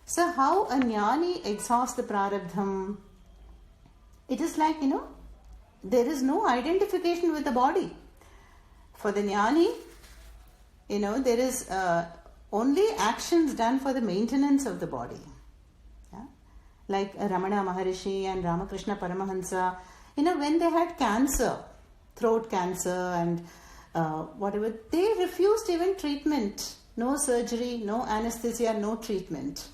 S1: So how a jnani exhausts the prarabdham? It is like, there is no identification with the body. For the jnani, there is only actions done for the maintenance of the body. Like Ramana Maharishi and Ramakrishna Paramahansa, when they had cancer, throat cancer and whatever, they refused even treatment. No surgery, no anesthesia, no treatment.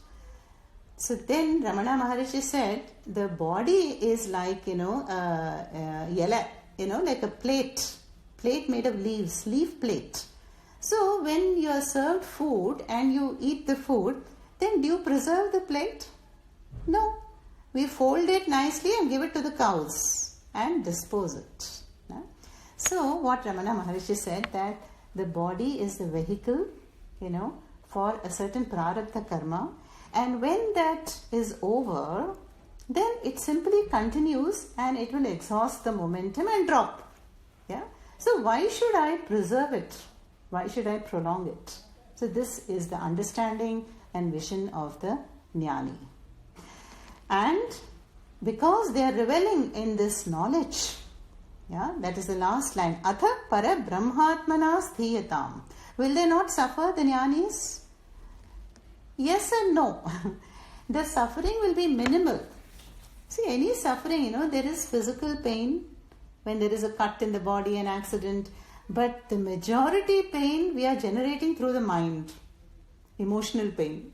S1: So then Ramana Maharishi said, the body is like, yella, like a plate made of leaves, leaf plate. So when you are served food and you eat the food, then do you preserve the plate? No. We fold it nicely and give it to the cows and dispose it. So what Ramana Maharishi said, that the body is the vehicle, for a certain prarabdha karma. And when that is over, then it simply continues and it will exhaust the momentum and drop. Yeah. So why should I preserve it? Why should I prolong it? So this is the understanding and vision of the jnani. And because they are reveling in this knowledge, that is the last line. Atha para brahmatmana sthiyatam. Will they not suffer, the jnanis? Yes and no. The suffering will be minimal. See, any suffering, there is physical pain when there is a cut in the body, an accident. But the majority pain we are generating through the mind. Emotional pain.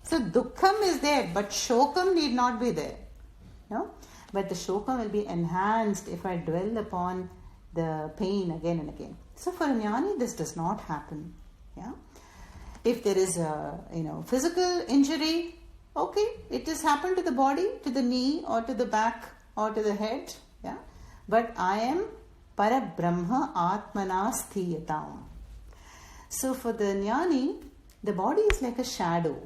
S1: So dukkham is there, but shokam need not be there. But the shokam will be enhanced if I dwell upon the pain again and again. So for a jnani, this does not happen. If there is a physical injury, okay, it has happened to the body, to the knee or to the back or to the head. But I am para brahma atmana sthiyatam. So for the jnani, the body is like a shadow.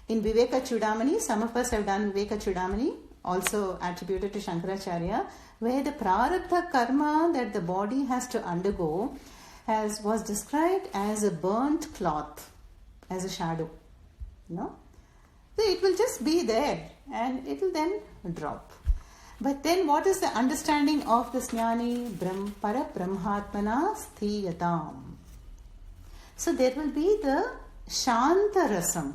S1: In Viveka Chudamani, some of us have done Viveka Chudamani, also attributed to Shankaracharya, where the prarabdha karma that the body has to undergo was described as a burnt cloth, as a shadow. So it will just be there and it will then drop. But then what is the understanding of this jnani? Para brahmatmana sthiyatam. So there will be the shanta rasam.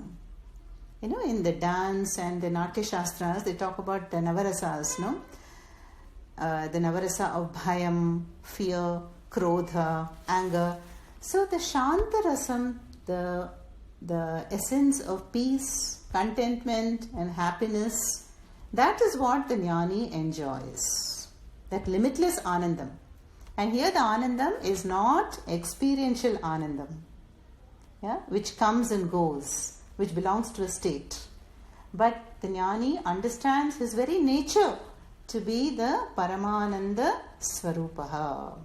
S1: In the dance and the Natya Shastras, they talk about the Navarasas, the Navarasa of Bhayam, fear, Krodha, anger. So the Shanta Rasam, the essence of peace, contentment and happiness, that is what the jnani enjoys. That limitless Anandam. And here the Anandam is not experiential Anandam, which comes and goes, which belongs to a state. But the jnani understands his very nature to be the Paramananda Swarupaha.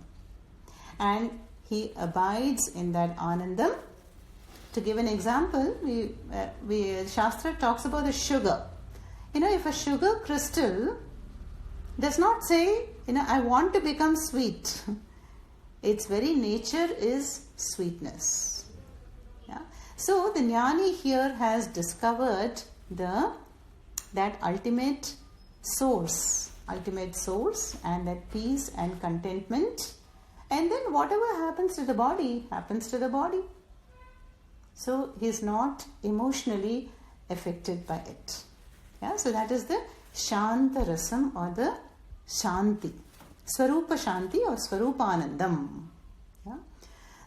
S1: And he abides in that Anandam. To give an example, Shastra talks about the sugar. if a sugar crystal does not say, I want to become sweet. Its very nature is sweetness. Yeah? So the jnani here has discovered that ultimate source and that peace and contentment. And then whatever happens to the body, happens to the body. So he is not emotionally affected by it. Yeah? So that is the Shanta Rasam or the Shanti. Swarupa Shanti or Swarupanandam. Yeah?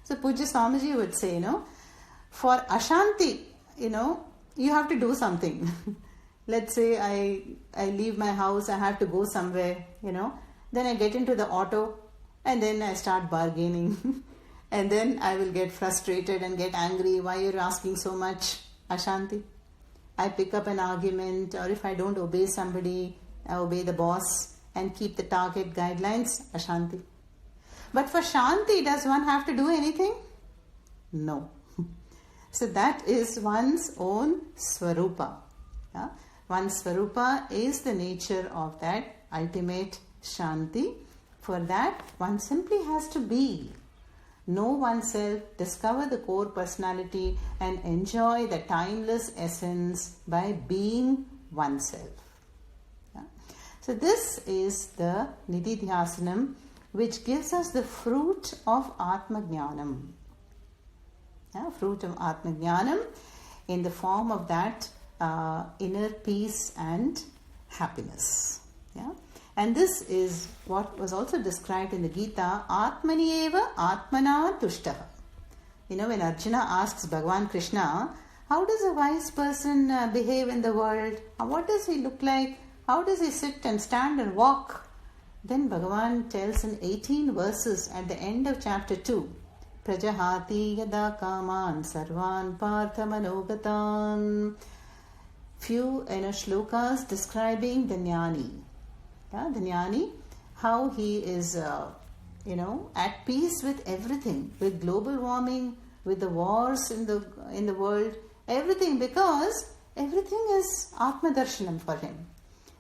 S1: So Pujya Swamiji would say, for Ashanti, you have to do something. Let's say I leave my house, I have to go somewhere, then I get into the auto and then I start bargaining. And then I will get frustrated and get angry. Why are you asking so much? Ashanti. I pick up an argument, or if I don't obey somebody, I obey the boss and keep the target guidelines. Ashanti. But for Shanti, does one have to do anything? No. So that is one's own Swarupa. Yeah? One's Swarupa is the nature of that ultimate Shanti. For that, one simply has to be. Know oneself, discover the core personality, and enjoy the timeless essence by being oneself. Yeah? So this is the Ndidhyaasanam, which gives us the fruit of Atma Jnanam. Yeah? Fruit of Atma Jnanam in the form of that inner peace and happiness. Yeah? And this is what was also described in the Gita, Atmani eva Atmana tushtaha. When Arjuna asks Bhagavan Krishna, how does a wise person behave in the world? What does he look like? How does he sit and stand and walk? Then Bhagavan tells in 18 verses at the end of chapter 2, Prajahati yada kaman sarvan partha manogatan. Few shlokas describing the jnani. Yeah, the jnani, how he is, at peace with everything, with global warming, with the wars in the world, everything, because everything is Atma darshanam for him.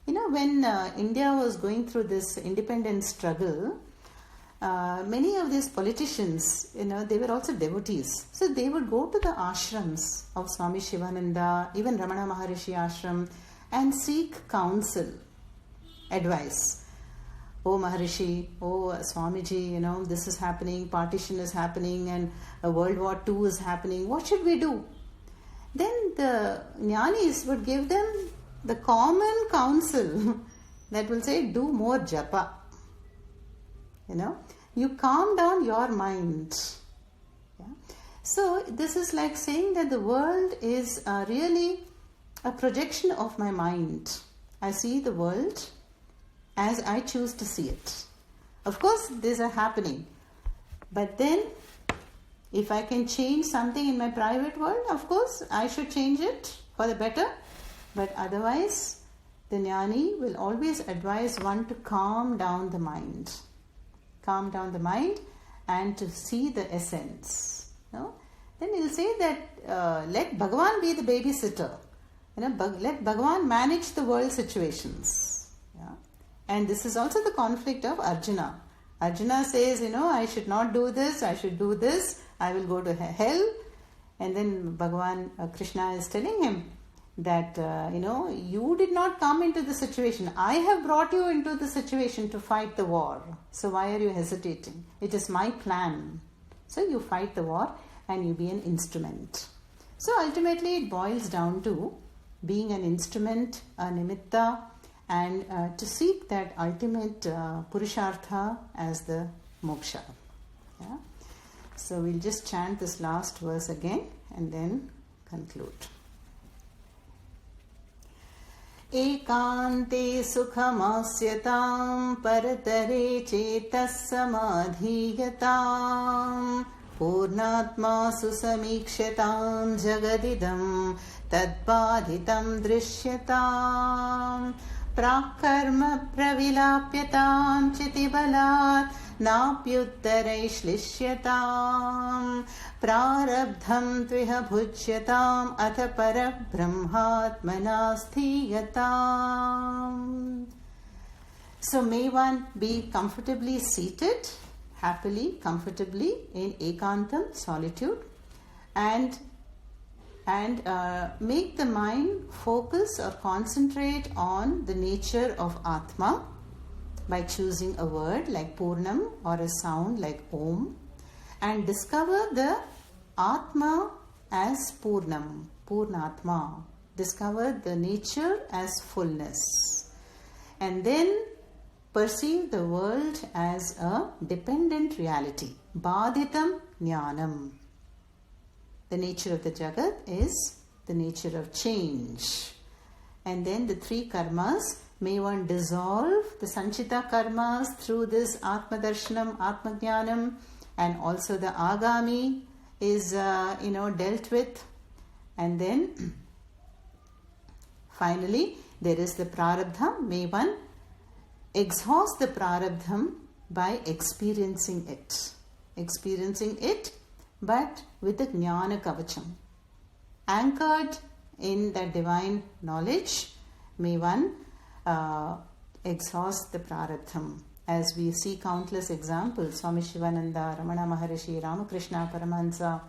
S1: When India was going through this independence struggle, many of these politicians, they were also devotees. So they would go to the ashrams of Swami Shivananda, even Ramana Maharishi ashram, and seek counsel, advice. Oh Maharishi, oh Swamiji, this is happening, partition is happening, and World War II is happening. What should we do? Then the jnanis would give them the common counsel that will say, do more japa. You calm down your mind. Yeah? So this is like saying that the world is really a projection of my mind. I see the world as I choose to see it. Of course, these are happening. But then, if I can change something in my private world, of course, I should change it for the better. But otherwise, the jnani will always advise one to calm down the mind. Calm down the mind and to see the essence. Then he'll say that let Bhagavan be the babysitter. Let Bhagavan manage the world situations. And this is also the conflict of Arjuna. Arjuna says, I should not do this, I should do this, I will go to hell. And then Bhagavan Krishna is telling him that, you did not come into the situation. I have brought you into the situation to fight the war. So why are you hesitating? It is my plan. So you fight the war and you be an instrument. So ultimately it boils down to being an instrument, a nimitta, and to seek that ultimate purushartha as the moksha. Yeah? So we'll just chant this last verse again and then conclude. Ekante sukhamasyatam paratare chetas samadhiyatam purnatma susamikshyatam jagadidam tadbadhitam drisyatam prakarma pravilapyatam chitibalat napyuttarai shlishyatam prarabdham tviha bhujyatam atha para brahmatmana sthiyatam. So may one be comfortably seated, happily, comfortably in ekantam, solitude, and make the mind focus or concentrate on the nature of Atma by choosing a word like Purnam or a sound like Om, and discover the Atma as Purnam, Purnatma. Discover the nature as fullness. And then perceive the world as a dependent reality. Badhitam Jnanam. The nature of the Jagat is the nature of change. And then the three karmas, may one dissolve the Sanchita karmas through this Atma darshanam, Atma jnanam, and also the Agami is dealt with. And then finally there is the Prarabdha. May one exhaust the Prarabdham by experiencing it, but with the Jnana Kavacham. Anchored in that divine knowledge, may one exhaust the Prarabdham. As we see countless examples, Swami Shivananda, Ramana Maharishi, Ramakrishna Paramahansa,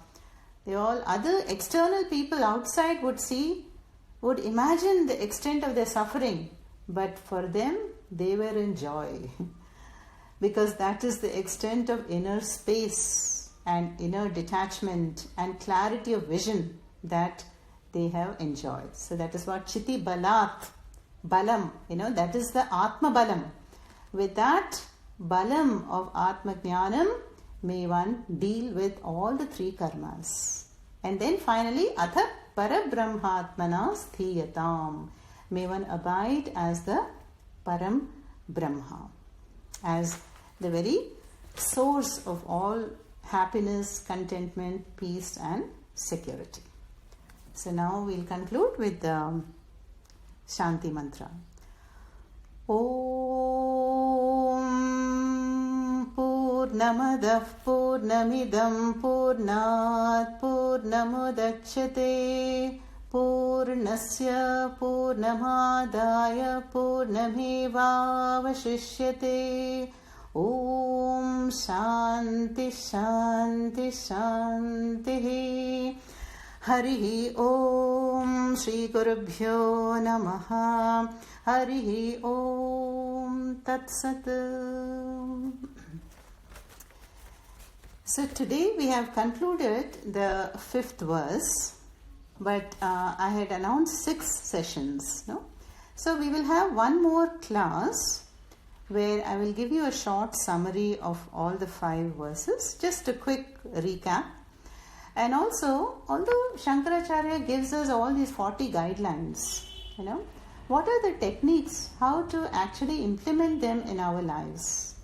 S1: they all other external people outside would imagine the extent of their suffering, but for them, they were in joy. Because that is the extent of inner space and inner detachment and clarity of vision that they have enjoyed. So that is what Chiti Balat, Balam, that is the Atma Balam. With that Balam of Atma Jnanam, may one deal with all the three karmas. And then finally, Atha Parabrahmatmana Sthiyatam. May one abide as the Param Brahma, as the very source of all happiness, contentment, peace and security. So now we'll conclude with the Shanti Mantra. Om Purnamadah Purnamidam Purnat Purnamudachyate Purnasya Purnamadaya Purnamevavashishyate. Om Shanti Shanti Shanti. Harihi Om Shri Gurubhyo Namaha. Harihi Om Tat Sat. So today we have concluded the 5th verse, but I had announced 6 sessions. No? So we will have one more class where I will give you a short summary of all the 5 verses, just a quick recap. And also, although Shankaracharya gives us all these 40 guidelines, what are the techniques, how to actually implement them in our lives?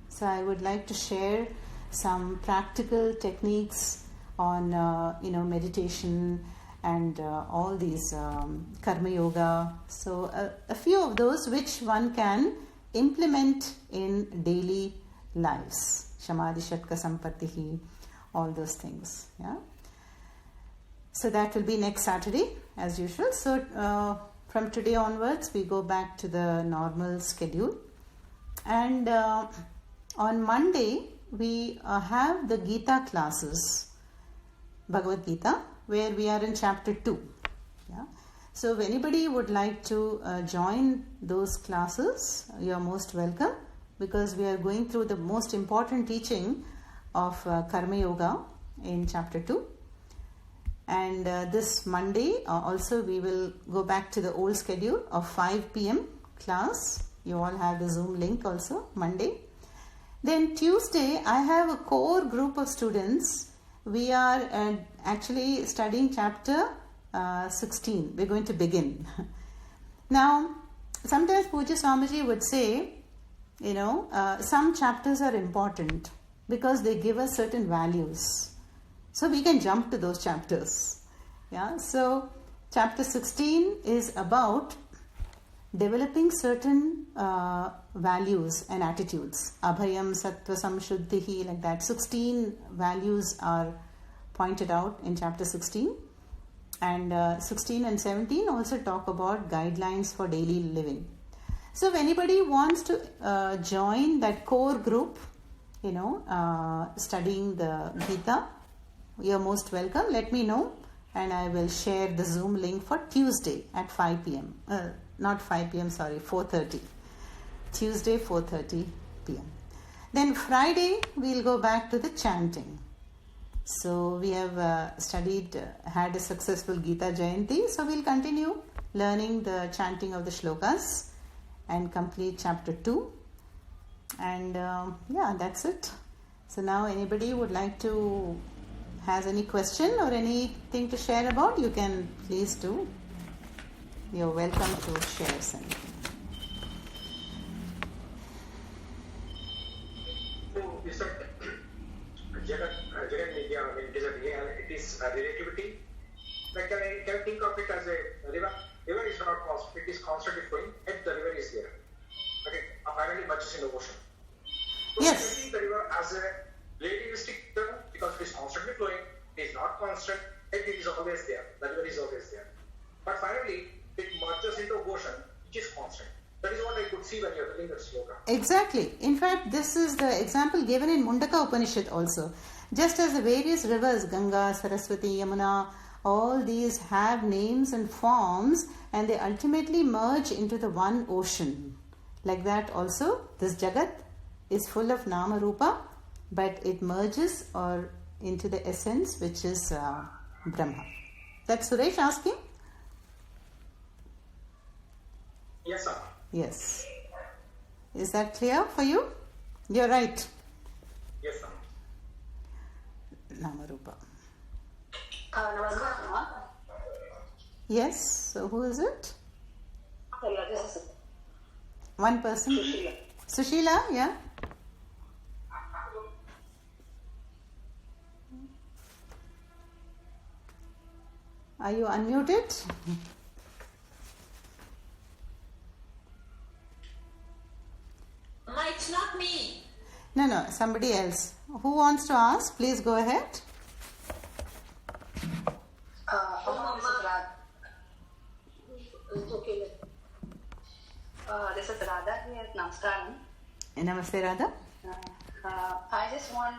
S1: So I would like to share some practical techniques on, meditation and all these karma yoga. So a few of those which one can implement in daily lives. Shamadhi Shatka Sampattihi, all those things. Yeah. So that will be next Saturday as usual. So from today onwards we go back to the normal schedule. And on Monday we have the Gita classes, Bhagavad Gita, where we are in chapter 2. Yeah. So if anybody would like to join those classes, you are most welcome, because we are going through the most important teaching of Karma Yoga in chapter 2. And this Monday also we will go back to the old schedule of 5 p.m. class. You all have the Zoom link also, Monday. Then Tuesday I have a core group of students. We are actually studying chapter 16. We're going to begin. Now, sometimes Pujya Swamiji would say, some chapters are important because they give us certain values. So we can jump to those chapters. Yeah. So chapter 16 is about developing certain values and attitudes. Abhayam, Sattva, Samshuddhihi, like that. 16 values are pointed out in chapter 16. And 16 and 17 also talk about guidelines for daily living. So if anybody wants to join that core group, studying the Gita, you're most welcome. Let me know and I will share the Zoom link for Tuesday at 5 p.m. Not 5 p.m, sorry, 4:30. Tuesday, 4:30 p.m. Then Friday, we'll go back to the chanting. So we have had a successful Gita Jayanti. So we'll continue learning the chanting of the shlokas and complete chapter 2. And that's it. So now anybody would like to has any question or anything to share about, you can please do. You're welcome to share something.
S3: So, is that Jagat Vidya, it is a relativity? Like, can I think of it as a river? River is not constant, it is constantly flowing, and the river is there. Okay, finally merges in the ocean. So,
S1: Yes.
S3: I think the river as a relativistic term because it is constantly flowing, it is not constant, and it is always there. The river is always there. But finally, it merges into ocean, which is constant. That is what I could see when you are telling that sloka.
S1: Exactly. In fact, this is the example given in Mundaka Upanishad also. Just as the various rivers, Ganga, Saraswati, Yamuna, all these have names and forms and they ultimately merge into the one ocean. Like that also, this Jagat is full of Nama Rupa, but it merges or into the essence which is Brahma. That's Suresh asking?
S3: Yes, sir.
S1: Yes. Is that clear for you? You're right.
S3: Yes, sir.
S1: Namarupa.
S2: Namaskar.
S1: Yes. So who is it?
S2: This is
S1: One person.
S2: Sushila.
S1: Sushila, yeah. Are you unmuted?
S4: It's not me.
S1: No, somebody else. Who wants to ask? Please go ahead.
S2: It's okay. This is Radha here. Namaskaram.
S1: Namaste, Radha.
S2: I just want